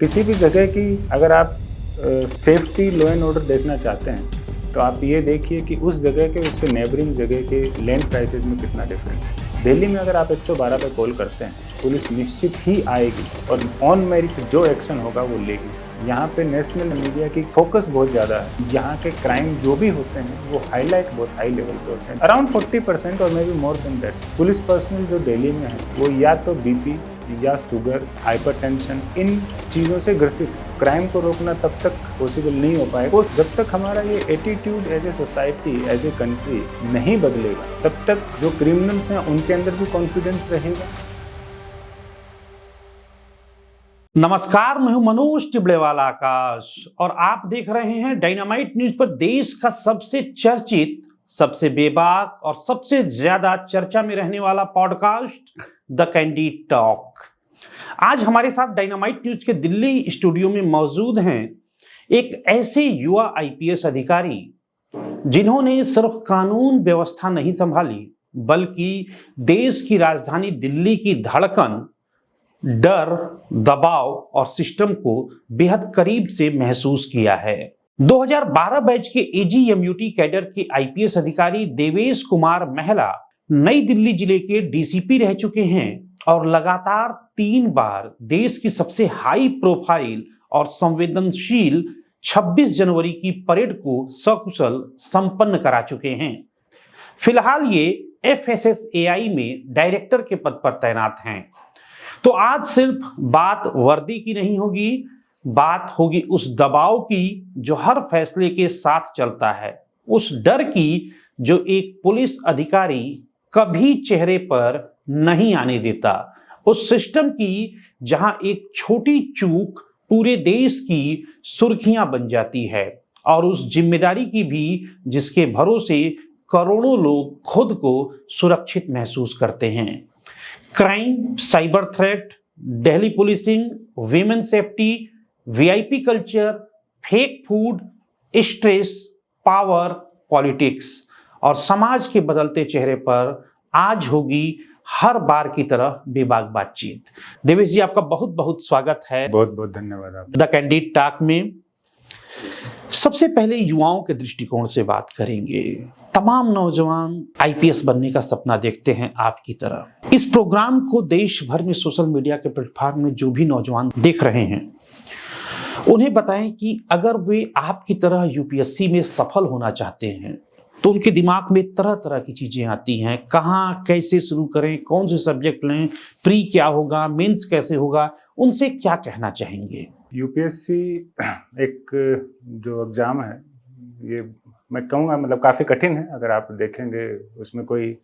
किसी भी जगह की अगर आप सेफ्टी लॉ एंड ऑर्डर देखना चाहते हैं तो आप ये देखिए कि उस जगह के उसके नेबरिंग जगह के लैंड प्राइसेस में कितना डिफरेंस है। दिल्ली में अगर आप 112 पे कॉल करते हैं पुलिस निश्चित ही आएगी और ऑन मेरिट जो एक्शन होगा वो लेगी। यहाँ पे नेशनल मीडिया की फोकस बहुत ज़्यादा है। यहाँ के क्राइम जो भी होते हैं वो हाईलाइट बहुत हाई लेवल पे होते हैं। अराउंड 40% और may be more than that police personal जो दिल्ली में है वो या तो बीपी या शुगर, हाइपरटेंशन, इन चीज़ों से ग्रसित है। क्राइम को रोकना तब तक पॉसिबल नहीं हो पाएगा जब तक हमारा ये attitude as a society, as a country नहीं बदलेगा, तब तक जो क्रिमिनल्स हैं उनके अंदर भी कॉन्फिडेंस रहेगा। नमस्कार, मैं हूं मनोज टिबड़ेवाला आकाश और आप देख रहे हैं डायनामाइट न्यूज पर देश का सबसे चर्चित, सबसे बेबाक और सबसे ज्यादा चर्चा में रहने वाला पॉडकास्ट द कैंडिड टॉक। आज हमारे साथ डायनामाइट न्यूज के दिल्ली स्टूडियो में मौजूद हैं एक ऐसे युवा आईपीएस अधिकारी जिन्होंने सिर्फ कानून व्यवस्था नहीं संभाली बल्कि देश की राजधानी दिल्ली की धड़कन, डर, दबाव और सिस्टम को बेहद करीब से महसूस किया है। 2012 बैच के एजीएमयूटी कैडर के आईपीएस अधिकारी देवेश कुमार महला नई दिल्ली जिले के डीसीपी रह चुके हैं और लगातार 3 बार देश की सबसे हाई प्रोफाइल और संवेदनशील 26 जनवरी की परेड को सकुशल संपन्न करा चुके हैं। फिलहाल ये एफएसएसएआई में डायरेक्टर के पद पर तैनात हैं। तो आज सिर्फ बात वर्दी की नहीं होगी, बात होगी उस दबाव की जो हर फैसले के साथ चलता है, उस डर की जो एक पुलिस अधिकारी कभी चेहरे पर नहीं आने देता, उस सिस्टम की जहां एक छोटी चूक पूरे देश की सुर्खियां बन जाती है और उस जिम्मेदारी की भी जिसके भरोसे करोड़ों लोग खुद को सुरक्षित महसूस करते हैं। Crime, cyber threat, Delhi policing, women safety, VIP culture, fake food, stress, power, politics और समाज के बदलते चेहरे पर आज होगी हर बार की तरह बेबाक बातचीत। देवेश जी, आपका बहुत बहुत स्वागत है। बहुत बहुत धन्यवाद आप द कैंडिड टॉक में। सबसे पहले युवाओं के दृष्टिकोण से बात करेंगे। तमाम नौजवान आईपीएस बनने का सपना देखते हैं आपकी तरह। इस प्रोग्राम को देश भर में सोशल मीडिया के प्लेटफॉर्म में जो भी नौजवान देख रहे हैं उन्हें बताएं कि अगर वे आपकी तरह यूपीएससी में सफल होना चाहते हैं तो उनके दिमाग में तरह तरह की चीजें आती हैं। कहाँ कैसे शुरू करें, कौन से सब्जेक्ट लें, प्री क्या होगा, मेंस कैसे होगा, उनसे क्या कहना चाहेंगे? यूपीएससी एक जो एग्ज़ाम है ये मैं कहूँगा मतलब काफ़ी कठिन है। अगर आप देखेंगे उसमें कोई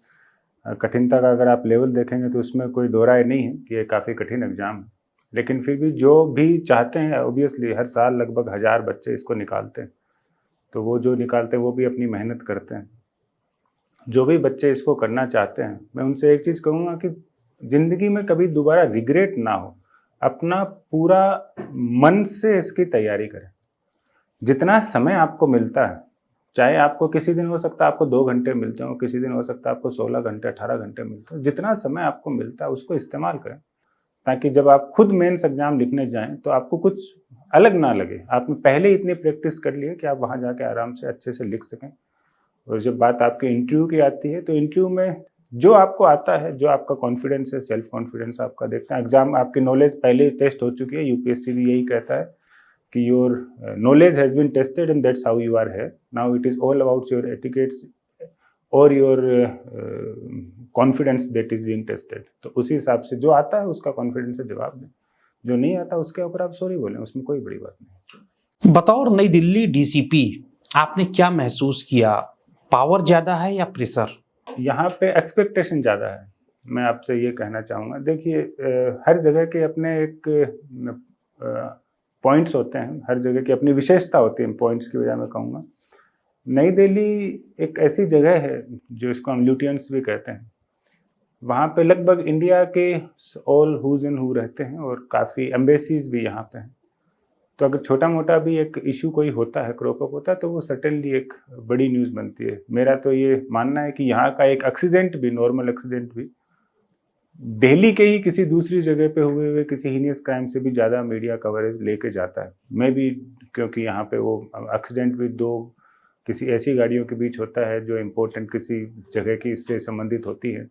कठिनता का अगर आप लेवल देखेंगे तो उसमें कोई दो राय नहीं है कि ये काफ़ी कठिन एग्ज़ाम है। लेकिन फिर भी जो भी चाहते हैं, ऑब्वियसली हर साल लगभग 1000 बच्चे इसको निकालते हैं, तो वो जो निकालते हैं वो भी अपनी मेहनत करते हैं। जो भी बच्चे इसको करना चाहते हैं मैं उनसे एक चीज़ कहूँगा कि ज़िंदगी में कभी दोबारा रिग्रेट ना हो, अपना पूरा मन से इसकी तैयारी करें। जितना समय आपको मिलता है, चाहे आपको किसी दिन हो सकता है आपको 2 घंटे मिलते हो, किसी दिन हो सकता है आपको 16 घंटे 18 घंटे मिलते हो, जितना समय आपको मिलता है उसको इस्तेमाल करें ताकि जब आप खुद मेंस एग्जाम लिखने जाएं तो आपको कुछ अलग ना लगे। आपने पहले ही इतनी प्रैक्टिस कर ली है कि आप वहाँ जाके आराम से अच्छे से लिख सकें। और जब बात आपके इंटरव्यू की आती है तो इंटरव्यू में जो आपको आता है, जो आपका कॉन्फिडेंस है, सेल्फ कॉन्फिडेंस आपका देखते हैं। एग्जाम आपकी नॉलेज पहले ही टेस्ट हो चुकी है। यूपीएससी भी यही कहता है कि your knowledge has been tested and that's how you are है। Now it is all about your etiquettes और your confidence that is being tested. तो उसी हिसाब से जो आता है उसका कॉन्फिडेंस से जवाब दें, जो नहीं आता उसके ऊपर आप सॉरी बोलें, उसमें कोई बड़ी बात नहीं। बतौर नई दिल्ली डीसीपी आपने क्या महसूस किया? पावर ज्यादा है या प्रेशर? यहाँ पे एक्सपेक्टेशन ज़्यादा है, मैं आपसे ये कहना चाहूँगा। देखिए हर जगह के अपने एक पॉइंट्स होते हैं, हर जगह की अपनी विशेषता होती है। पॉइंट्स की वजह मैं कहूँगा नई दिल्ली एक ऐसी जगह है जो इसको हम ल्यूटियंस भी कहते हैं। वहाँ पे लगभग इंडिया के ऑल हुज एंड हु रहते हैं और काफ़ी एम्बेसीज भी यहाँ पे हैं। तो अगर छोटा मोटा भी एक इशू कोई होता है, क्रॉप अप होता है, तो वो सर्टेनली एक बड़ी न्यूज़ बनती है। मेरा तो ये मानना है कि यहाँ का एक एक्सीडेंट भी, नॉर्मल एक्सीडेंट भी दिल्ली के ही किसी दूसरी जगह पे हुए हुए किसी हीनियस क्राइम से भी ज़्यादा मीडिया कवरेज लेके जाता है। मैं भी, क्योंकि यहाँ पे वो एक्सीडेंट भी दो किसी ऐसी गाड़ियों के बीच होता है जो इम्पोर्टेंट किसी जगह की से संबंधित होती है,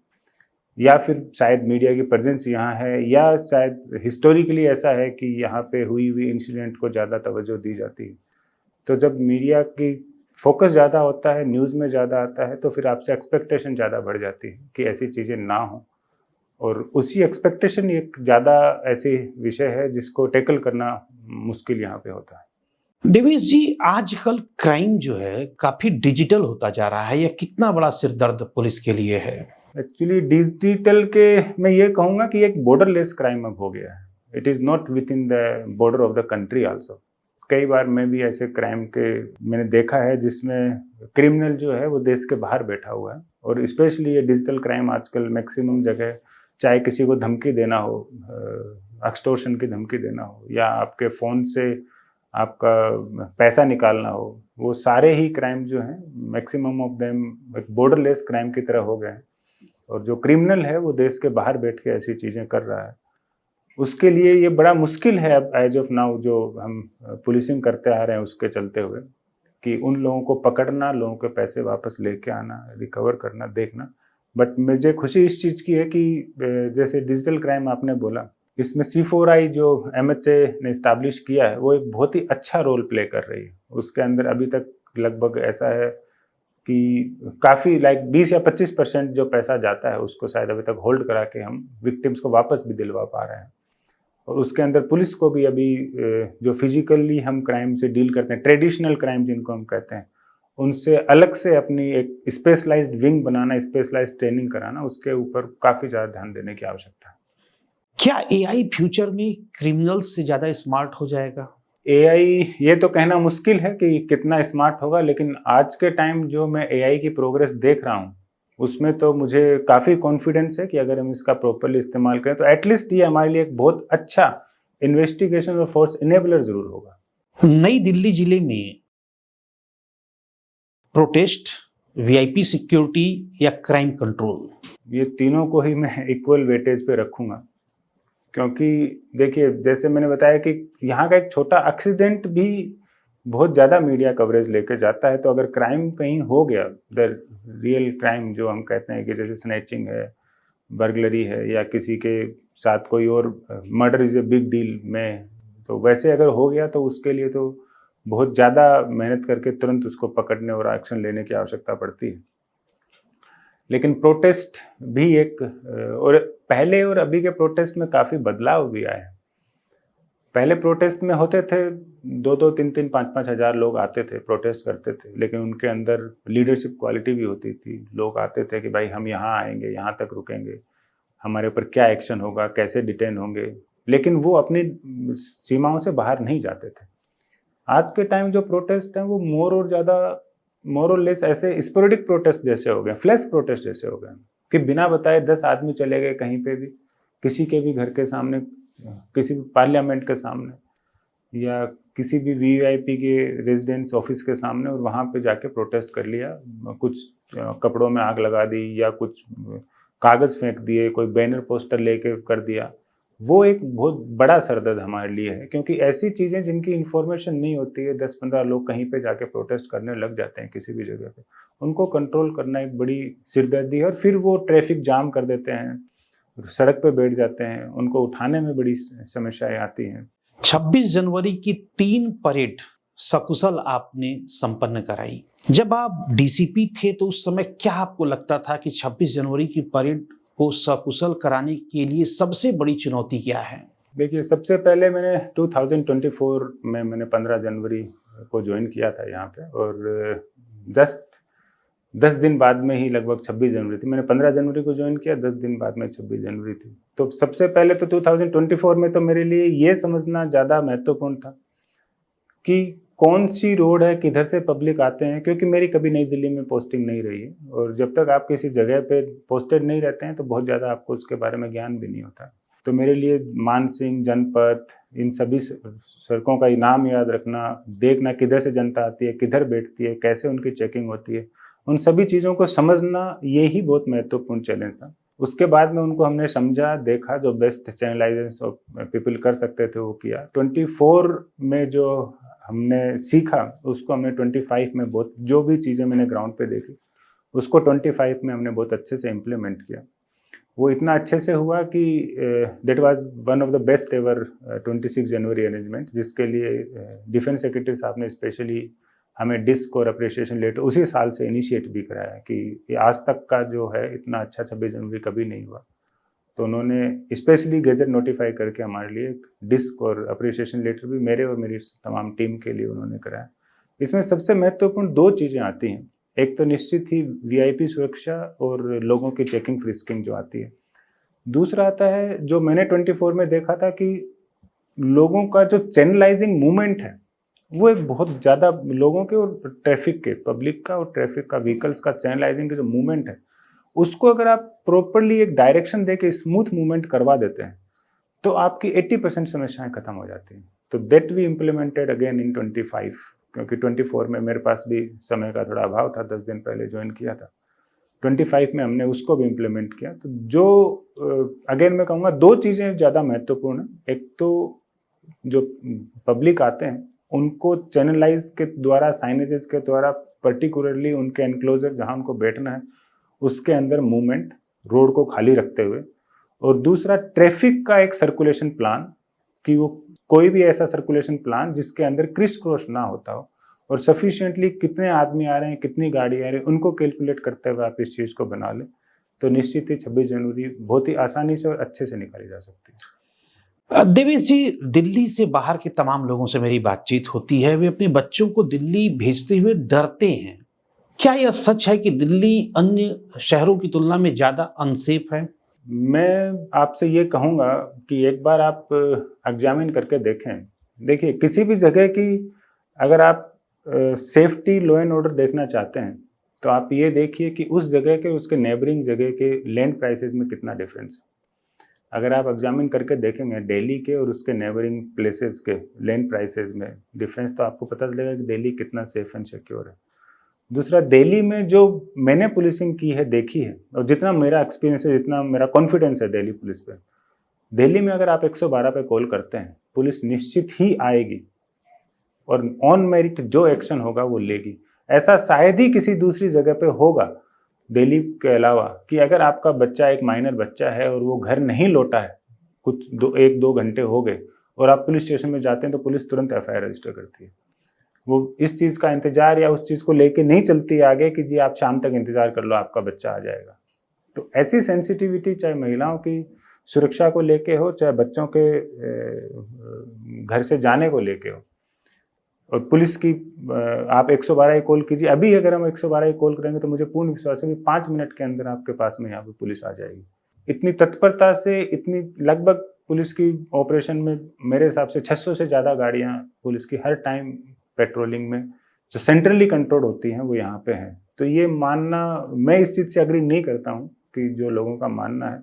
या फिर शायद मीडिया की प्रेजेंस यहाँ है, या शायद हिस्टोरिकली ऐसा है कि यहाँ पे हुई हुई इंसिडेंट को ज़्यादा तवज्जो दी जाती है। तो जब मीडिया की फोकस ज़्यादा होता है, न्यूज़ में ज़्यादा आता है, तो फिर आपसे एक्सपेक्टेशन ज़्यादा बढ़ जाती है कि ऐसी चीज़ें ना हो, और उसी एक्सपेक्टेशन एक ज़्यादा ऐसी विषय है जिसको टैकल करना मुश्किल यहाँ पे होता है। देवेश जी, आजकल क्राइम जो है काफी डिजिटल होता जा रहा है, यह कितना बड़ा सिरदर्द पुलिस के लिए है? एक्चुअली डिजिटल के मैं ये कहूँगा कि एक बॉर्डरलेस क्राइम अब हो गया है। It is not with in the border of the country also. कई बार मैं भी ऐसे क्राइम के मैंने देखा है जिसमें क्रिमिनल जो है वो देश के बाहर बैठा हुआ है, और स्पेशली ये डिजिटल क्राइम आजकल मैक्सिमम जगह, चाहे किसी को धमकी देना हो, एक्सटॉर्शन की धमकी देना हो, या आपके फ़ोन से आपका पैसा निकालना हो, वो सारे ही क्राइम जो हैं मैक्सिमम ऑफ देम एक बॉर्डरलेस क्राइम की तरह हो गए हैं। और जो क्रिमिनल है वो देश के बाहर बैठ के ऐसी चीज़ें कर रहा है, उसके लिए ये बड़ा मुश्किल है अब एज ऑफ नाउ जो हम पुलिसिंग करते आ रहे हैं उसके चलते हुए, कि उन लोगों को पकड़ना, लोगों के पैसे वापस लेके आना, रिकवर करना, देखना। बट मुझे खुशी इस चीज़ की है कि जैसे डिजिटल क्राइम आपने बोला, इसमें C4I जो MHA ने इस्टेब्लिश किया है वो एक बहुत ही अच्छा रोल प्ले कर रही है। उसके अंदर अभी तक लगभग ऐसा है कि काफ़ी लाइक 20 या 25% जो पैसा जाता है उसको शायद अभी तक होल्ड करा के हम विक्टिम्स को वापस भी दिलवा पा रहे हैं। और उसके अंदर पुलिस को भी अभी जो फिजिकली हम क्राइम से डील करते हैं, ट्रेडिशनल क्राइम जिनको हम कहते हैं, उनसे अलग से अपनी एक स्पेशलाइज्ड विंग बनाना, स्पेशलाइज्ड ट्रेनिंग कराना, उसके ऊपर काफ़ी ज़्यादा ध्यान देने की आवश्यकता है। क्या एआई फ्यूचर में क्रिमिनल्स से ज्यादा स्मार्ट हो जाएगा? AI ये तो कहना मुश्किल है कि कितना स्मार्ट होगा, लेकिन आज के टाइम जो मैं AI की प्रोग्रेस देख रहा हूँ उसमें तो मुझे काफ़ी कॉन्फिडेंस है कि अगर हम इसका प्रॉपरली इस्तेमाल करें तो एटलीस्ट ये हमारे लिए एक बहुत अच्छा इन्वेस्टिगेशन और फोर्स इनेबलर जरूर होगा। नई दिल्ली जिले में प्रोटेस्ट, वीआईपी सिक्योरिटी या क्राइम कंट्रोल, ये तीनों को ही मैं इक्वल वेटेज पे रखूंगा, क्योंकि देखिए जैसे मैंने बताया कि यहाँ का एक छोटा एक्सीडेंट भी बहुत ज़्यादा मीडिया कवरेज लेकर जाता है। तो अगर क्राइम कहीं हो गया, द रियल क्राइम जो हम कहते हैं कि जैसे स्नैचिंग है, बर्गलरी है, या किसी के साथ कोई और murder is a big deal में, तो वैसे अगर हो गया तो उसके लिए तो बहुत ज़्यादा मेहनत करके तुरंत उसको पकड़ने और एक्शन लेने की आवश्यकता पड़ती है। लेकिन प्रोटेस्ट भी एक और पहले और अभी के प्रोटेस्ट में काफ़ी बदलाव भी आया है। पहले प्रोटेस्ट में होते थे 2-2, 3-3, 5-5 हज़ार लोग आते थे, प्रोटेस्ट करते थे, लेकिन उनके अंदर लीडरशिप क्वालिटी भी होती थी। लोग आते थे कि भाई हम यहाँ आएंगे, यहाँ तक रुकेंगे, हमारे ऊपर क्या एक्शन होगा, कैसे डिटेन होंगे, लेकिन वो अपनी सीमाओं से बाहर नहीं जाते थे। आज के टाइम जो प्रोटेस्ट हैं वो मोर और लेस ऐसे स्पोरेडिक प्रोटेस्ट जैसे हो गए, फ्लैश प्रोटेस्ट जैसे हो गए, कि बिना बताए 10 आदमी चले गए कहीं पे भी, किसी के भी घर के सामने, किसी भी पार्लियामेंट के सामने, या किसी भी वीआईपी के रेजिडेंस ऑफिस के सामने, और वहाँ पे जाके प्रोटेस्ट कर लिया, कुछ कपड़ों में आग लगा दी या कुछ कागज़ फेंक दिए, कोई बैनर पोस्टर लेके कर दिया। वो एक बहुत बड़ा सरदर्द हमारे लिए है, क्योंकि ऐसी चीज़ें जिनकी इन्फॉर्मेशन नहीं होती है, 10-15 लोग कहीं पे जाके प्रोटेस्ट करने लग जाते हैं किसी भी जगह पे, उनको कंट्रोल करना एक बड़ी सिरदर्दी है। और फिर वो ट्रैफिक जाम कर देते हैं, सड़क पे बैठ जाते हैं, उनको उठाने में बड़ी समस्याएं आती हैं। 26 जनवरी की 3 परेड सकुशल आपने संपन्न कराई। जब आप डीसीपी थे तो उस समय क्या आपको लगता था कि 26 जनवरी की परेड को सकुशल कराने के लिए सबसे बड़ी चुनौती क्या है? देखिए, सबसे पहले मैंने 2024 में मैंने 15 जनवरी को ज्वाइन किया था यहाँ पे, और 10 दिन बाद में ही लगभग 26 जनवरी थी। मैंने 15 जनवरी को ज्वाइन किया, 10 दिन बाद में 26 जनवरी थी। तो सबसे पहले तो 2024 में तो मेरे लिए ये समझना ज़्यादा महत्वपूर्ण था कि कौन सी रोड है, किधर से पब्लिक आते हैं, क्योंकि मेरी कभी नई दिल्ली में पोस्टिंग नहीं रही है, और जब तक आप किसी जगह पे पोस्टेड नहीं रहते हैं तो बहुत ज़्यादा आपको उसके बारे में ज्ञान भी नहीं होता। तो मेरे लिए मानसिंह, जनपथ, इन सभी सड़कों का नाम याद रखना, देखना किधर से जनता आती है, किधर बैठती है, कैसे उनकी चेकिंग होती है, उन सभी चीज़ों को समझना, ये ही बहुत महत्वपूर्ण चैलेंज था। उसके बाद में उनको हमने समझा, देखा, जो बेस्ट चैनलाइजेशन ऑफ पीपल कर सकते थे वो किया। 24 में जो हमने सीखा उसको हमने 25 में बहुत, जो भी चीज़ें मैंने ग्राउंड पे देखी उसको 25 में हमने बहुत अच्छे से इम्प्लीमेंट किया। वो इतना अच्छे से हुआ कि that was one of the best ever 26 January arrangement, जिसके लिए डिफेंस सेक्रेटरी साहब ने स्पेशली हमें डिस्क और अप्रिसिएशन लेटर उसी साल से इनिशिएट भी कराया कि ये आज तक का जो है इतना अच्छा 26 जनवरी कभी नहीं हुआ। तो उन्होंने स्पेशली गैजेट नोटिफाई करके हमारे लिए एक डिस्क और अप्रिसिएशन लेटर भी मेरे और मेरी तमाम टीम के लिए उन्होंने कराया। इसमें सबसे महत्वपूर्ण 2 चीज़ें आती हैं। एक तो निश्चित ही वीआईपी सुरक्षा और लोगों की चेकिंग फ्रिस्किंग जो आती है। दूसरा आता है जो मैंने 24 में देखा था कि लोगों का जो चैनलाइजिंग मूवमेंट है वो एक बहुत ज़्यादा लोगों के और ट्रैफिक के, पब्लिक का और ट्रैफिक का, व्हीकल्स का चैनलाइजिंग का जो मूवमेंट है उसको अगर आप प्रॉपरली एक डायरेक्शन दे के स्मूथ मूवमेंट करवा देते हैं तो आपकी 80% समस्याएं खत्म हो जाती हैं। तो that we implemented again in 25, क्योंकि 24 में मेरे पास भी समय का थोड़ा अभाव था, 10 दिन पहले ज्वाइन किया था। 25 में हमने उसको भी इम्प्लीमेंट किया। तो जो अगेन मैं कहूँगा 2 चीज़ें ज़्यादा महत्वपूर्ण है। एक तो जो पब्लिक आते हैं उनको चैनलाइज के द्वारा, साइनेजेस के द्वारा, पर्टिकुलरली उनके एनक्लोजर जहाँ उनको बैठना है उसके अंदर मूवमेंट, रोड को खाली रखते हुए। और दूसरा ट्रैफिक का एक सर्कुलेशन प्लान, कि वो कोई भी ऐसा सर्कुलेशन प्लान जिसके अंदर क्रिस क्रॉस ना होता हो और सफिशिएंटली कितने आदमी आ रहे हैं, कितनी गाड़ी आ रही है, उनको कैलकुलेट करते हुए आप इस चीज़ को बना लें तो निश्चित ही 26 जनवरी बहुत ही आसानी से और अच्छे से निकाली जा सकती है। देवेश जी, दिल्ली से बाहर के तमाम लोगों से मेरी बातचीत होती है, वे अपने बच्चों को दिल्ली भेजते हुए डरते हैं। क्या यह सच है कि दिल्ली अन्य शहरों की तुलना में ज़्यादा अनसेफ है? मैं आपसे ये कहूँगा कि एक बार आप एग्जामिन करके देखें। देखिए, किसी भी जगह की अगर आप सेफ्टी, लॉ एंड ऑर्डर देखना चाहते हैं तो आप ये देखिए कि उस जगह के, उसके नेबरिंग जगह के लैंड प्राइसेस में कितना डिफरेंस है। अगर आप एग्जामिन करके देखेंगे दिल्ली के और उसके नेबरिंग प्लेसेस के लैंड प्राइसेस में डिफरेंस, तो आपको पता चलेगा कि दिल्ली कितना सेफ एंड सिक्योर है। दूसरा, दिल्ली में जो मैंने पुलिसिंग की है, देखी है, और जितना मेरा एक्सपीरियंस है, जितना मेरा कॉन्फिडेंस है दिल्ली पुलिस पे, दिल्ली में अगर आप 112 पे कॉल करते हैं पुलिस निश्चित ही आएगी और ऑन मेरिट जो एक्शन होगा वो लेगी। ऐसा शायद ही किसी दूसरी जगह पे होगा दिल्ली के अलावा कि अगर आपका बच्चा, एक माइनर बच्चा है और वो घर नहीं लौटा है, कुछ 1-2 घंटे हो गए और आप पुलिस स्टेशन में जाते हैं तो पुलिस तुरंत एफआईआर रजिस्टर करती है। वो इस चीज़ का इंतजार या उस चीज़ को लेके नहीं चलती है आगे कि जी आप शाम तक इंतजार कर लो, आपका बच्चा आ जाएगा। तो ऐसी सेंसिटिविटी चाहे महिलाओं की सुरक्षा को लेके हो, चाहे बच्चों के घर से जाने को लेके हो, और पुलिस की आप 112 कॉल कीजिए। अभी अगर हम 112 कॉल करेंगे तो मुझे पूर्ण विश्वास है कि 5 मिनट के अंदर आपके पास में यहाँ पे पुलिस आ जाएगी। इतनी तत्परता से, इतनी लगभग पुलिस की ऑपरेशन में मेरे हिसाब से 600 से ज़्यादा गाड़ियाँ पुलिस की हर टाइम पेट्रोलिंग में जो सेंट्रली कंट्रोल होती हैं वो यहाँ पे हैं। तो ये मानना, मैं इस चीज़ से एग्री नहीं करता हूँ कि जो लोगों का मानना है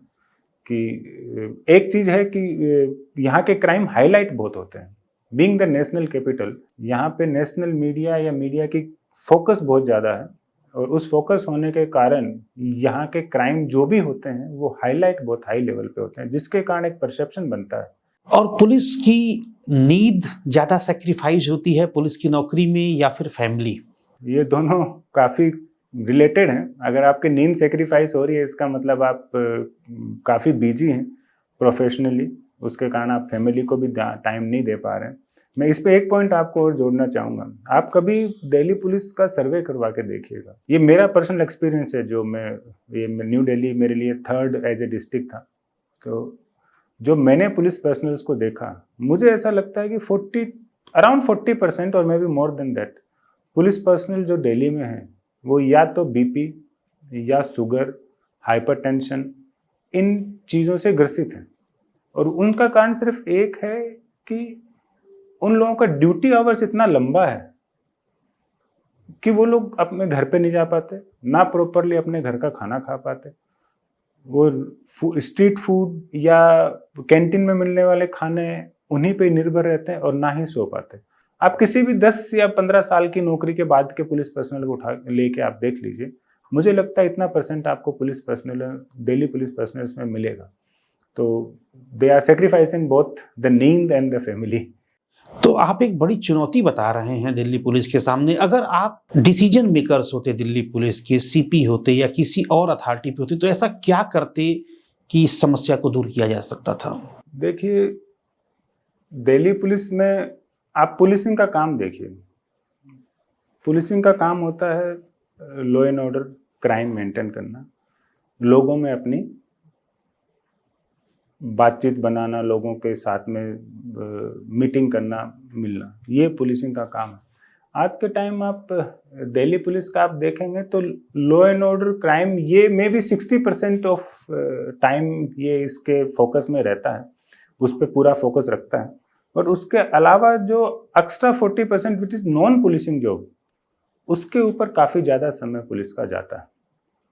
कि एक चीज़ है कि यहाँ के क्राइम हाईलाइट बहुत होते हैं। बीइंग द नेशनल कैपिटल, यहाँ पे नेशनल मीडिया या मीडिया की फोकस बहुत ज़्यादा है और उस फोकस होने के कारण यहाँ के क्राइम जो भी होते हैं वो हाईलाइट बहुत हाई लेवल पे होते हैं, जिसके कारण एक परसेप्शन बनता है। और पुलिस की नींद ज़्यादा सेक्रीफाइस होती है पुलिस की नौकरी में या फिर फैमिली? ये दोनों काफ़ी रिलेटेड हैं। अगर आपकी नींद सेक्रीफाइस हो रही है इसका मतलब आप काफ़ी बिजी हैं प्रोफेशनली, उसके कारण आप फैमिली को भी टाइम नहीं दे पा रहे हैं। मैं इस पे एक पॉइंट आपको और जोड़ना चाहूँगा। आप कभी दिल्ली पुलिस का सर्वे करवा के देखिएगा। ये मेरा पर्सनल एक्सपीरियंस है, जो ये न्यू दिल्ली मेरे लिए 3rd एज ए डिस्ट्रिक्ट था। तो जो मैंने पुलिस पर्सनल्स को देखा, मुझे ऐसा लगता है कि अराउंड 40% और may be more than that police personal जो दिल्ली में है वो या तो बीपी या शुगर, हाइपरटेंशन, इन चीज़ों से ग्रसित हैं। और उनका कारण सिर्फ एक है कि उन लोगों का ड्यूटी आवर्स इतना लंबा है कि वो लोग अपने घर पे नहीं जा पाते, ना प्रॉपरली अपने घर का खाना खा पाते। वो स्ट्रीट फूड या कैंटीन में मिलने वाले खाने उन्हीं पे निर्भर रहते हैं और ना ही सो पाते। आप किसी भी 10 या 15 साल की नौकरी के बाद के पुलिस पर्सनल को उठा लेके आप देख लीजिए, मुझे लगता है इतना परसेंट आपको police personnel, Delhi police personnels में मिलेगा। तो they are sacrificing both the नींद एंड द फैमिली। तो आप एक बड़ी चुनौती बता रहे हैं दिल्ली पुलिस के सामने। अगर आप डिसीजन मेकर्स होते, दिल्ली पुलिस के सीपी होते या किसी और अथॉरिटी पे होते, तो ऐसा क्या करते कि इस समस्या को दूर किया जा सकता था? देखिए, दिल्ली पुलिस में आप पुलिसिंग का काम देखिए। पुलिसिंग का काम होता है law and order, crime maintain करना, लोगों में अपनी बातचीत बनाना, लोगों के साथ में मीटिंग करना, मिलना, ये पुलिसिंग का काम है। आज के टाइम आप दिल्ली पुलिस का आप देखेंगे तो लॉ एंड ऑर्डर, क्राइम, ये मे बी 60% ऑफ टाइम ये इसके फोकस में रहता है, उस पर पूरा फोकस रखता है। और उसके अलावा जो extra 40% which is non policing job, उसके ऊपर काफ़ी ज़्यादा समय पुलिस का जाता है,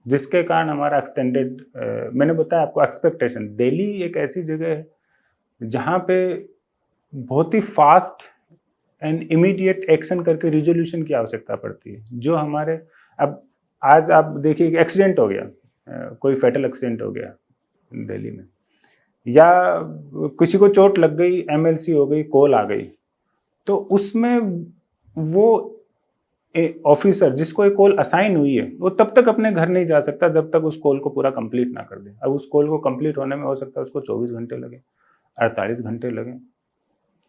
जिसके कारण हमारा एक्सटेंडेड, मैंने बताया आपको एक्सपेक्टेशन, दिल्ली एक ऐसी जगह है जहाँ पे बहुत ही फास्ट एंड इमीडिएट एक्शन करके रिजोल्यूशन की आवश्यकता पड़ती है। जो हमारे, अब आज आप देखिए एक्सीडेंट हो गया, कोई फेटल एक्सीडेंट हो गया दिल्ली में, या किसी को चोट लग गई, एमएलसी हो गई, कॉल आ गई, तो उसमें वो ऑफिसर जिसको एक कॉल असाइन हुई है, वो तब तक अपने घर नहीं जा सकता जब तक उस कॉल को पूरा कंप्लीट ना कर दे। अब उस कॉल को कंप्लीट होने में हो सकता है उसको 24 घंटे लगे, 48 घंटे लगे,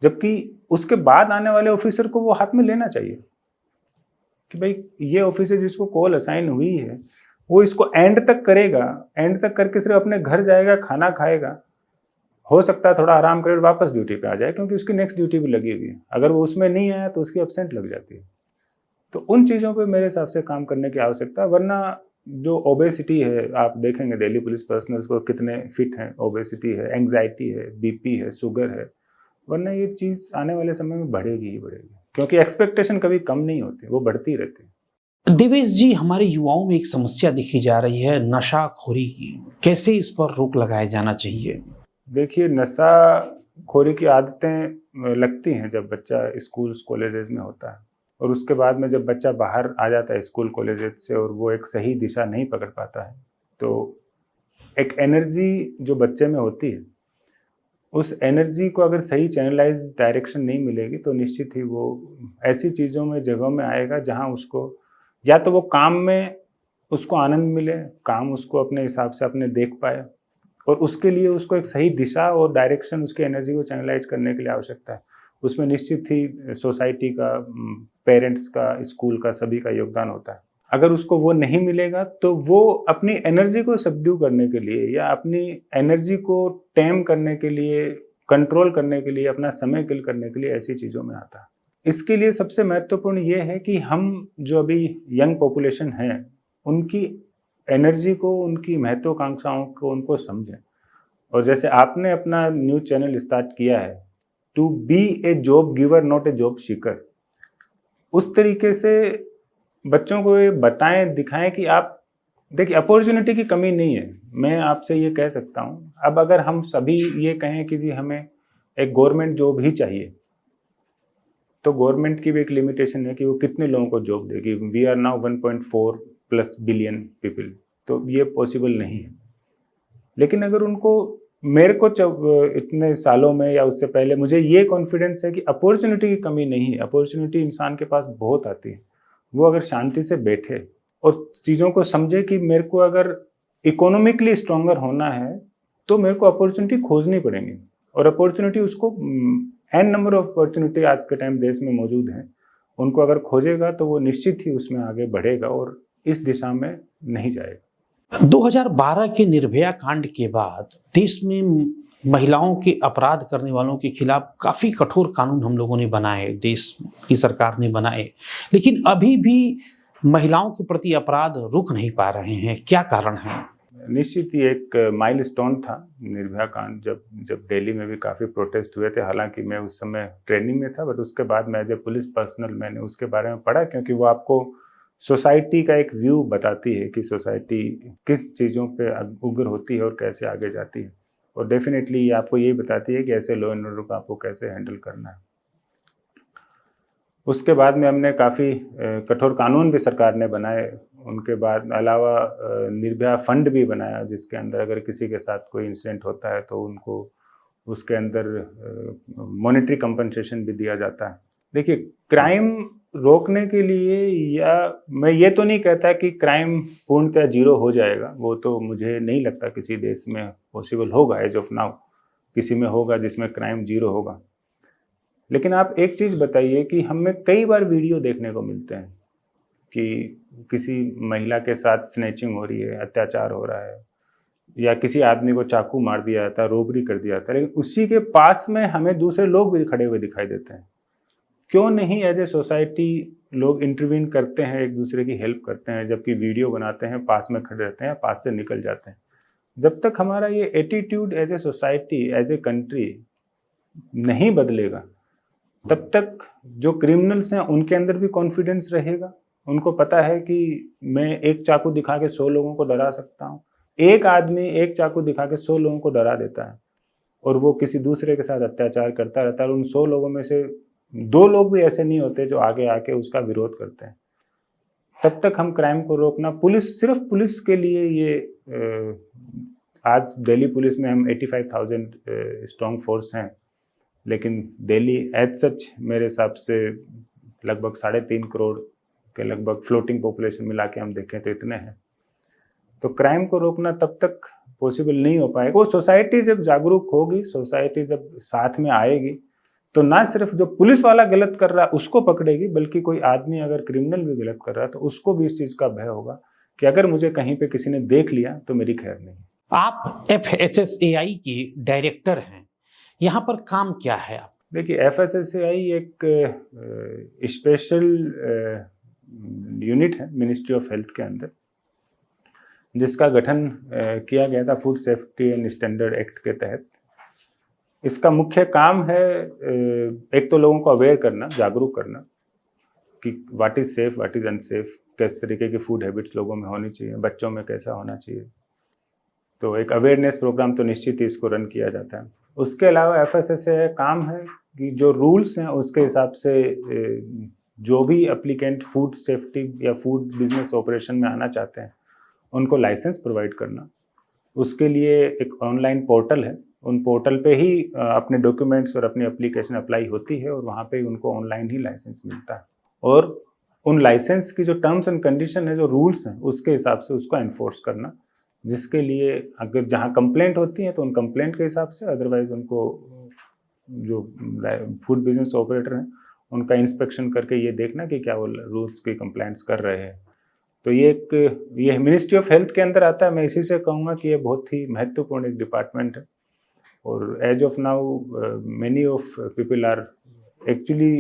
जबकि उसके बाद आने वाले ऑफिसर को वो हाथ में लेना चाहिए कि भाई ये ऑफिसर जिसको कॉल असाइन हुई है वो इसको एंड तक करेगा, एंड तक करके सिर्फ अपने घर जाएगा, खाना खाएगा, हो सकता है थोड़ा आराम करे, वापस ड्यूटी पे आ जाए, क्योंकि उसकी नेक्स्ट ड्यूटी भी लगी हुई है। अगर वो उसमें नहीं आया तो उसकी एब्सेंट लग जाती है। तो उन चीज़ों पे मेरे हिसाब से काम करने की आवश्यकता है। वरना जो ओबेसिटी है, आप देखेंगे दिल्ली पुलिस पर्सनल्स को कितने फिट हैं, ओबेसिटी है, एंग्जाइटी है, बीपी है, शुगर है, वरना ये चीज़ आने वाले समय में बढ़ेगी ही बढ़ेगी, क्योंकि एक्सपेक्टेशन कभी कम नहीं होती, वो बढ़ती रहती है। देवेश जी, हमारे युवाओं में एक समस्या दिखी जा रही है, नशाखोरी की। कैसे इस पर रोक लगाया जाना चाहिए? देखिए, नशाखोरी की आदतें लगती हैं जब बच्चा स्कूल्स कॉलेजेस में होता है, और उसके बाद में जब बच्चा बाहर आ जाता है स्कूल कॉलेजेस से और वो एक सही दिशा नहीं पकड़ पाता है, तो एक एनर्जी जो बच्चे में होती है, उस एनर्जी को अगर सही चैनलाइज डायरेक्शन नहीं मिलेगी तो निश्चित ही वो ऐसी चीज़ों में, जगहों में आएगा जहाँ उसको, या तो वो काम में उसको आनंद मिले, काम उसको अपने हिसाब से अपने देख पाए, और उसके लिए उसको एक सही दिशा और डायरेक्शन, उसकी एनर्जी को चैनलाइज करने के लिए आवश्यकता है। उसमें निश्चित ही सोसाइटी का, पेरेंट्स का, स्कूल का, सभी का योगदान होता है। अगर उसको वो नहीं मिलेगा तो वो अपनी एनर्जी को सबड्यू करने के लिए या अपनी एनर्जी को टेम करने के लिए, कंट्रोल करने के लिए, अपना समय किल करने के लिए ऐसी चीज़ों में आता है। इसके लिए सबसे महत्वपूर्ण ये है कि हम जो अभी यंग पॉपुलेशन है, उनकी एनर्जी को, उनकी महत्वाकांक्षाओं को, उनको समझें। और जैसे आपने अपना न्यूज़ चैनल स्टार्ट किया है, to be a job giver not a job seeker, उस तरीके से बच्चों को ये बताएं, दिखाएं कि आप देखिए, अपॉर्चुनिटी की कमी नहीं है। मैं आपसे ये कह सकता हूँ, अब अगर हम सभी ये कहें कि जी हमें एक गवर्नमेंट जॉब ही चाहिए, तो गवर्नमेंट की भी एक लिमिटेशन है कि वो कितने लोगों को जॉब देगी। We are now 1.4+ billion people, तो ये पॉसिबल नहीं है। लेकिन अगर उनको, मेरे को इतने सालों में या उससे पहले मुझे ये कॉन्फिडेंस है कि अपॉर्चुनिटी की कमी नहीं है। अपॉर्चुनिटी इंसान के पास बहुत आती है। वो अगर शांति से बैठे और चीज़ों को समझे कि मेरे को अगर इकोनॉमिकली स्ट्रॉन्गर होना है तो मेरे को अपॉर्चुनिटी खोजनी पड़ेंगी, और अपॉर्चुनिटी उसको, एन नंबर ऑफ अपॉर्चुनिटी आज के टाइम देश में मौजूद हैं, उनको अगर खोजेगा तो वो निश्चित ही उसमें आगे बढ़ेगा और इस दिशा में नहीं जाएगा। 2012 के निर्भया कांड के बाद देश में महिलाओं के अपराध करने वालों के खिलाफ काफी कठोर कानून हम लोगों ने बनाए, देश की सरकार ने बनाए, लेकिन अभी भी महिलाओं के प्रति अपराध रुक नहीं पा रहे हैं। क्या कारण है? निश्चित ही एक माइलस्टोन था निर्भया कांड, जब दिल्ली में भी काफ़ी प्रोटेस्ट हुए थे। हालांकि मैं उस समय ट्रेनिंग में था, बट उसके बाद मैं एज ए पुलिस पर्सनल मैंने उसके बारे में पढ़ा, क्योंकि वो आपको सोसाइटी का एक व्यू बताती है कि सोसाइटी किस चीज़ों पे उग्र होती है और कैसे आगे जाती है। और डेफिनेटली ये आपको यही बताती है कि ऐसे लॉ एंड ऑर्डर को आपको कैसे हैंडल करना है। उसके बाद में हमने काफ़ी कठोर कानून भी सरकार ने बनाए, उनके बाद अलावा निर्भया फंड भी बनाया, जिसके अंदर अगर किसी के साथ कोई इंसिडेंट होता है तो उनको उसके अंदर मॉनेटरी कंपनसेशन भी दिया जाता है। देखिए, क्राइम रोकने के लिए, या मैं ये तो नहीं कहता कि क्राइम पूर्णतः जीरो हो जाएगा, वो तो मुझे नहीं लगता किसी देश में पॉसिबल होगा एज ऑफ नाउ, किसी में होगा जिसमें क्राइम जीरो होगा। लेकिन आप एक चीज़ बताइए कि हमें कई बार वीडियो देखने को मिलते हैं कि किसी महिला के साथ स्नैचिंग हो रही है, अत्याचार हो रहा है, या किसी आदमी को चाकू मार दिया जाता है, रोबरी कर दिया जाता है, लेकिन उसी के पास में हमें दूसरे लोग भी खड़े हुए दिखाई देते हैं। क्यों नहीं एज ए सोसाइटी लोग इंटरवीन करते हैं, एक दूसरे की हेल्प करते हैं, जबकि वीडियो बनाते हैं, पास में खड़े रहते हैं, पास से निकल जाते हैं। जब तक हमारा ये attitude as a society, as a country नहीं बदलेगा, तब तक जो क्रिमिनल्स हैं उनके अंदर भी कॉन्फिडेंस रहेगा। उनको पता है कि मैं एक चाकू दिखा के 100 लोगों को डरा सकता हूँ। एक आदमी एक चाकू दिखा के 100 लोगों को डरा देता है और वो किसी दूसरे के साथ अत्याचार करता रहता है, और उन 100 लोगों में से 2 लोग भी ऐसे नहीं होते जो आगे आके उसका विरोध करते हैं। तब तक हम क्राइम को रोकना, सिर्फ पुलिस के लिए ये आज दिल्ली पुलिस में हम 85,000 स्ट्रॉन्ग फोर्स हैं, लेकिन दिल्ली एज सच मेरे हिसाब से लगभग 3.5 करोड़ के लगभग फ्लोटिंग पॉपुलेशन मिला के हम देखें तो इतने हैं। तो क्राइम को रोकना तब तक पॉसिबल नहीं हो पाएगा। वो सोसाइटी जब जागरूक होगी, सोसाइटी जब साथ में आएगी, तो ना सिर्फ जो पुलिस वाला गलत कर रहा है उसको पकड़ेगी, बल्कि कोई आदमी अगर क्रिमिनल भी गलत कर रहा है तो उसको भी इस चीज़ का भय होगा कि अगर मुझे कहीं पे किसी ने देख लिया तो मेरी खैर नहीं। आप FSSAI के डायरेक्टर हैं, यहाँ पर काम क्या है आप? देखिए, FSSAI एक स्पेशल यूनिट है मिनिस्ट्री ऑफ हेल्थ के अंदर, जिसका गठन किया गया था food safety and standard act के तहत। इसका मुख्य काम है एक तो लोगों को अवेयर करना, जागरूक करना कि what is safe, what is unsafe, किस तरीके की फूड हैबिट्स लोगों में होनी चाहिए, बच्चों में कैसा होना चाहिए। तो एक अवेयरनेस प्रोग्राम तो निश्चित ही इसको रन किया जाता है। उसके अलावा FSSAI काम है कि जो रूल्स हैं उसके हिसाब से जो भी एप्लीकेंट फूड सेफ्टी या फूड बिजनेस ऑपरेशन में आना चाहते हैं उनको लाइसेंस प्रोवाइड करना। उसके लिए एक ऑनलाइन पोर्टल है, उन पोर्टल पे ही अपने डॉक्यूमेंट्स और अपनी एप्लीकेशन अप्लाई होती है और वहाँ पे उनको ऑनलाइन ही लाइसेंस मिलता है। और उन लाइसेंस की जो टर्म्स एंड कंडीशन है, जो रूल्स हैं, उसके हिसाब से उसको एनफोर्स करना, जिसके लिए अगर जहाँ कंप्लेंट होती है तो उन कंप्लेंट के हिसाब से, अदरवाइज उनको जो फूड बिजनेस ऑपरेटर हैं उनका इंस्पेक्शन करके ये देखना कि क्या वो रूल्स की कंप्लेंट्स कर रहे हैं। तो ये मिनिस्ट्री ऑफ हेल्थ के अंदर आता है। मैं इसी से कहूँगा कि ये बहुत ही महत्वपूर्ण एक डिपार्टमेंट है, और as of now many of people are actually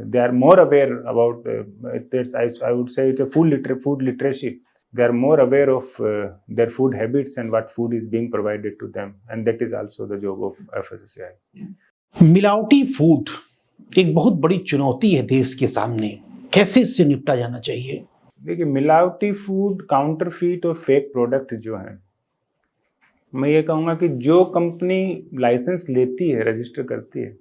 they are more aware about I would say it's a food literacy. They are more aware of their food habits and what food is being provided to them, and that is also the job of FSSAI. मिलावटी food एक बहुत बड़ी चुनौती है देश के सामने, कैसे इससे निपटा जाना चाहिए? देखिए, मिलावटी फूड, काउंटरफीट और फेक प्रोडक्ट जो हैं, मैं ये कहूँगा कि जो कंपनी लाइसेंस लेती है, रजिस्टर करती है,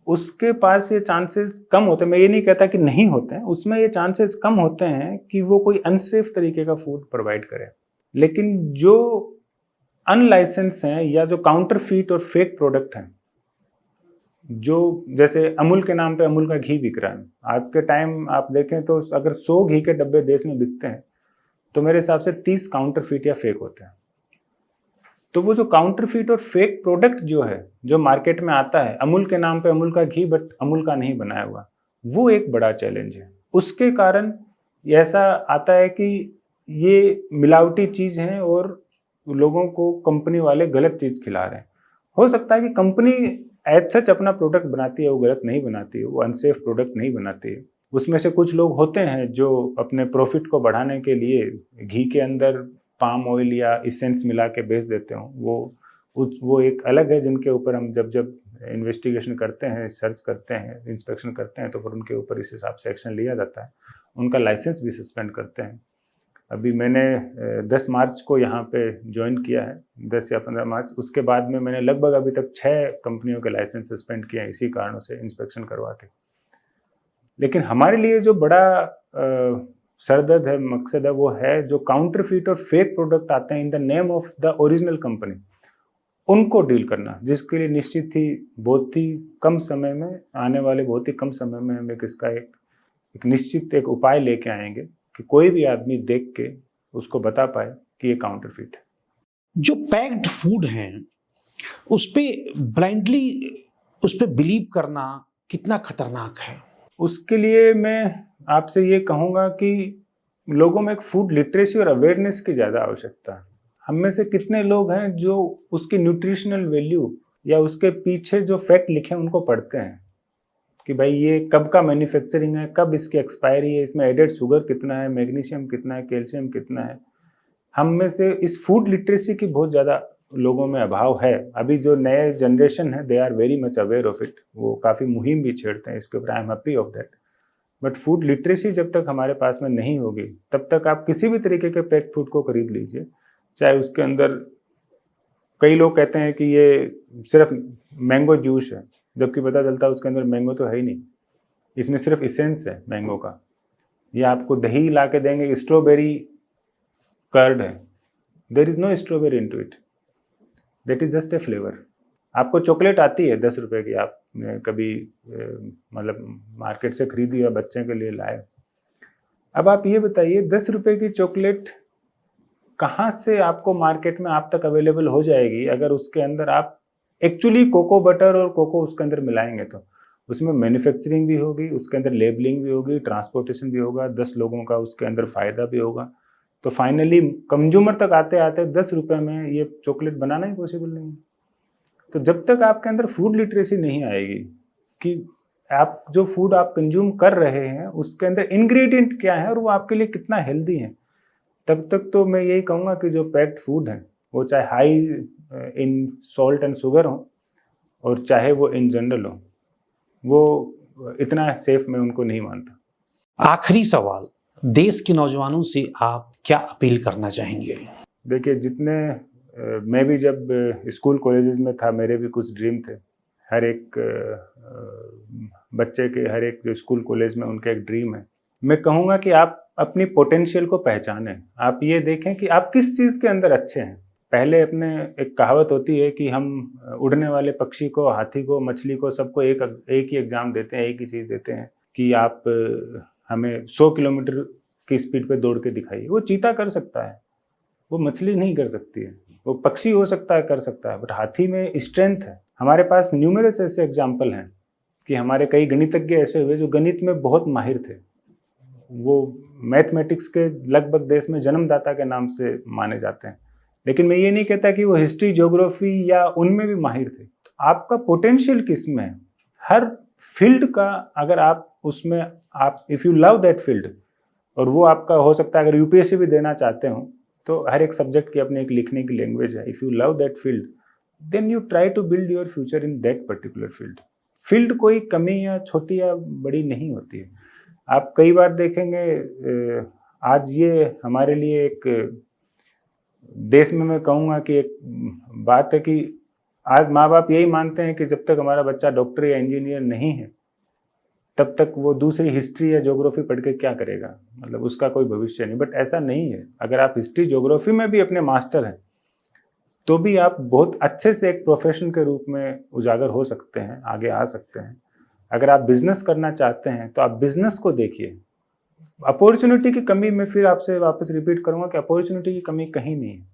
उसके पास ये चांसेस कम होते हैं। मैं ये नहीं कहता कि नहीं होते हैं, उसमें ये चांसेस कम होते हैं कि वो कोई अनसेफ तरीके का फूड प्रोवाइड करे। लेकिन जो अनलाइसेंस हैं या जो काउंटरफीट और फेक प्रोडक्ट हैं, जो जैसे अमूल के नाम पे अमूल का घी बिक रहा है, आज के टाइम आप देखें तो अगर 100 घी के डब्बे देश में बिकते हैं तो मेरे हिसाब से 30 काउंटरफीट या फेक होते हैं। तो वो जो काउंटरफीट और फेक प्रोडक्ट जो है, जो मार्केट में आता है, अमूल के नाम पे अमूल का घी बट अमूल का नहीं बनाया हुआ, वो एक बड़ा चैलेंज है। उसके कारण ऐसा आता है कि ये मिलावटी चीज़ है और लोगों को कंपनी वाले गलत चीज़ खिला रहे हैं। हो सकता है कि कंपनी एज सच अपना प्रोडक्ट बनाती है, वो गलत नहीं बनाती है, वो अनसेफ प्रोडक्ट नहीं बनाती है। उसमें से कुछ लोग होते हैं जो अपने प्रॉफिट को बढ़ाने के लिए घी के अंदर पाम ऑयल या इसेंस मिला के बेच देते हो। वो एक अलग है, जिनके ऊपर हम जब इन्वेस्टिगेशन करते हैं, सर्च करते हैं, इंस्पेक्शन करते हैं, तो फिर उनके ऊपर इस हिसाब से एक्शन लिया जाता है, उनका लाइसेंस भी सस्पेंड करते हैं। अभी मैंने 10 मार्च को यहाँ पे ज्वाइन किया है, 10 या 15 मार्च। उसके बाद में मैंने लगभग अभी तक 6 कंपनियों के लाइसेंस सस्पेंड किए हैं, इसी कारणों से, इंस्पेक्शन करवा के। लेकिन हमारे लिए जो बड़ा सरदर्द है, मकसद है, वो है जो काउंटरफीट और फेक प्रोडक्ट आते हैं in the name of the original company, उनको डील करना, जिसके लिए निश्चित ही बहुत ही कम समय में, आने वाले बहुत ही कम समय में हम इसका एक निश्चित एक उपाय लेके आएंगे कि कोई भी आदमी देख के उसको बता पाए कि ये काउंटरफीट है। जो पैक्ड फूड हैं उस पे ब्लाइंडली उस पे बिलीव करना कितना खतरनाक है? उसके लिए मैं आपसे ये कहूँगा कि लोगों में एक फूड लिटरेसी और अवेयरनेस की ज़्यादा आवश्यकता है। हम में से कितने लोग हैं जो उसकी न्यूट्रिशनल वैल्यू या उसके पीछे जो फैक्ट लिखे हैं उनको पढ़ते हैं कि भाई ये कब का मैन्युफैक्चरिंग है, कब इसकी एक्सपायरी है, इसमें एडेड शुगर कितना है, मैग्नीशियम कितना है, कैल्शियम कितना है। हम में से इस फूड लिटरेसी की बहुत ज़्यादा लोगों में अभाव है। अभी जो नए जनरेशन है they are very much aware of it, वो काफ़ी मुहिम भी छेड़ते हैं इसके ऊपर, I am happy of that. But food literacy जब तक हमारे पास में नहीं होगी तब तक आप किसी भी तरीके के पैक्ड फूड को खरीद लीजिए, चाहे उसके अंदर कई लोग कहते हैं कि ये सिर्फ मैंगो जूस है, जबकि पता चलता है उसके अंदर मैंगो तो है ही नहीं, इसमें सिर्फ इसेंस है मैंगो का। ये आपको दही ला के देंगे, स्ट्रॉबेरी कर्ड है, there is no strawberry into it, that is just a flavour. आपको चॉकलेट आती है 10 रुपए की, आपने कभी मतलब मार्केट से खरीदी या बच्चे के लिए लाए। अब आप ये बताइए 10 रुपए की चॉकलेट कहाँ से आपको मार्केट में आप तक अवेलेबल हो जाएगी अगर उसके अंदर आप एक्चुअली कोको बटर और कोको उसके अंदर मिलाएंगे तो उसमें मैन्युफैक्चरिंग भी होगी, उसके अंदर लेबलिंग भी होगी, ट्रांसपोर्टेशन भी होगा, 10 लोगों का उसके अंदर फ़ायदा भी होगा। तो फाइनली कंज्यूमर तक आते आते 10 रुपए में ये चॉकलेट बनाना ही पॉसिबल नहीं है। तो जब तक आपके अंदर फूड लिटरेसी नहीं आएगी कि आप जो फूड आप कंज्यूम कर रहे हैं उसके अंदर इंग्रेडिएंट क्या है और वो आपके लिए कितना हेल्दी है, तब तक तो मैं यही कहूँगा कि जो पैक्ड फूड है वो चाहे high in salt and sugar हो और चाहे वो इन जनरल हो, वो इतना सेफ मैं उनको नहीं मानता। आखिरी सवाल, देश के नौजवानों से आप क्या अपील करना चाहेंगे? देखिए, जितने मैं भी जब स्कूल कॉलेजेस में था मेरे भी कुछ ड्रीम थे। हर एक बच्चे के, हर एक जो स्कूल कॉलेज में उनका एक ड्रीम है। मैं कहूँगा कि आप अपनी पोटेंशियल को पहचानें। आप ये देखें कि आप किस चीज़ के अंदर अच्छे हैं। पहले अपने एक कहावत होती है कि हम उड़ने वाले पक्षी को, हाथी को, मछली को, सबको एक ही एग्ज़ाम देते हैं, एक ही चीज़ देते हैं कि आप हमें 100 किलोमीटर की स्पीड पे दौड़ के दिखाइए। वो चीता कर सकता है, वो मछली नहीं कर सकती है। वो पक्षी हो सकता है, कर सकता है, बट हाथी में स्ट्रेंथ है। हमारे पास न्यूमरस ऐसे एग्जाम्पल हैं कि हमारे कई गणितज्ञ ऐसे हुए जो गणित में बहुत माहिर थे। वो मैथमेटिक्स के लगभग देश में जन्मदाता के नाम से माने जाते हैं। लेकिन मैं ये नहीं कहता कि वो हिस्ट्री, ज्योग्राफी या उनमें भी माहिर थे। तो आपका पोटेंशियल किस में है? हर फील्ड का अगर आप उसमें आप if you love that field, और वो आपका हो सकता है अगर यूपीएससी भी देना चाहते हो तो हर एक सब्जेक्ट की अपनी एक लिखने की लैंग्वेज है। If you love that field then you try to build your future in that particular field. Field कोई कमी या छोटी या बड़ी नहीं होती है। आप कई बार देखेंगे आज ये हमारे लिए एक देश में मैं कहूँगा कि एक बात है कि आज माँ बाप यही मानते हैं कि जब तक हमारा बच्चा डॉक्टर या इंजीनियर नहीं है तब तक वो दूसरी हिस्ट्री या ज्योग्राफी पढ़ के क्या करेगा, मतलब उसका कोई भविष्य नहीं। बट ऐसा नहीं है। अगर आप हिस्ट्री ज्योग्राफी में भी अपने मास्टर हैं तो भी आप बहुत अच्छे से एक प्रोफेशन के रूप में उजागर हो सकते हैं, आगे आ सकते हैं। अगर आप बिजनेस करना चाहते हैं तो आप बिजनेस को देखिए। अपॉर्चुनिटी की कमी, मैं फिर आपसे वापस रिपीट करूंगा कि अपॉर्चुनिटी की कमी कहीं नहीं है।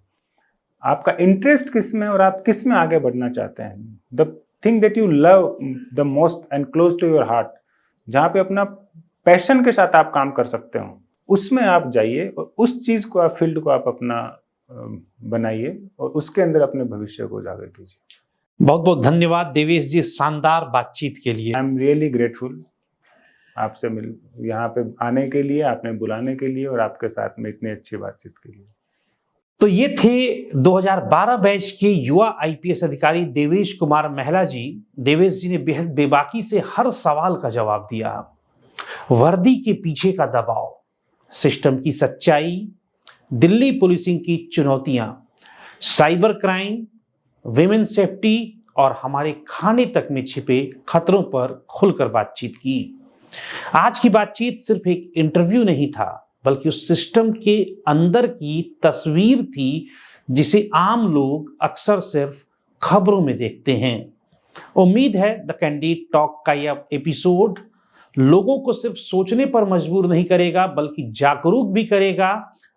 आपका इंटरेस्ट किस में और आप किस में आगे बढ़ना चाहते हैं, the thing that you love the most and close to your heart, जहाँ पे अपना पैशन के साथ आप काम कर सकते हो, उसमें आप जाइए और उस चीज़ को, आप फील्ड को आप अपना बनाइए और उसके अंदर अपने भविष्य को उजागर कीजिए। बहुत बहुत धन्यवाद देवेश जी, शानदार बातचीत के लिए। आई एम रियली ग्रेटफुल आपसे यहाँ पे आने के लिए, आपने बुलाने के लिए और आपके साथ में इतनी अच्छी बातचीत के लिए। तो ये थे 2012 बैच के युवा आईपीएस अधिकारी देवेश कुमार महला जी। देवेश जी ने बेहद बेबाकी से हर सवाल का जवाब दिया। वर्दी के पीछे का दबाव, सिस्टम की सच्चाई, दिल्ली पुलिसिंग की चुनौतियां, साइबर क्राइम, विमेन सेफ्टी और हमारे खाने तक में छिपे खतरों पर खुलकर बातचीत की। आज की बातचीत सिर्फ एक इंटरव्यू नहीं था, बल्कि उस सिस्टम के अंदर की तस्वीर थी जिसे आम लोग अक्सर सिर्फ खबरों में देखते हैं। उम्मीद है द कैंडिड टॉक का यह एपिसोड लोगों को सिर्फ सोचने पर मजबूर नहीं करेगा बल्कि जागरूक भी करेगा।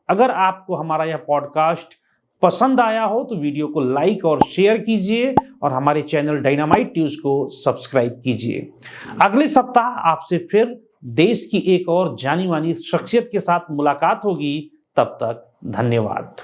अगर आपको हमारा यह पॉडकास्ट पसंद आया हो तो वीडियो को लाइक और शेयर कीजिए और हमारे चैनल डायनामाइट न्यूज को सब्सक्राइब कीजिए। अगले सप्ताह आपसे फिर देश की एक और जानी मानी शख्सियत के साथ मुलाकात होगी। तब तक धन्यवाद।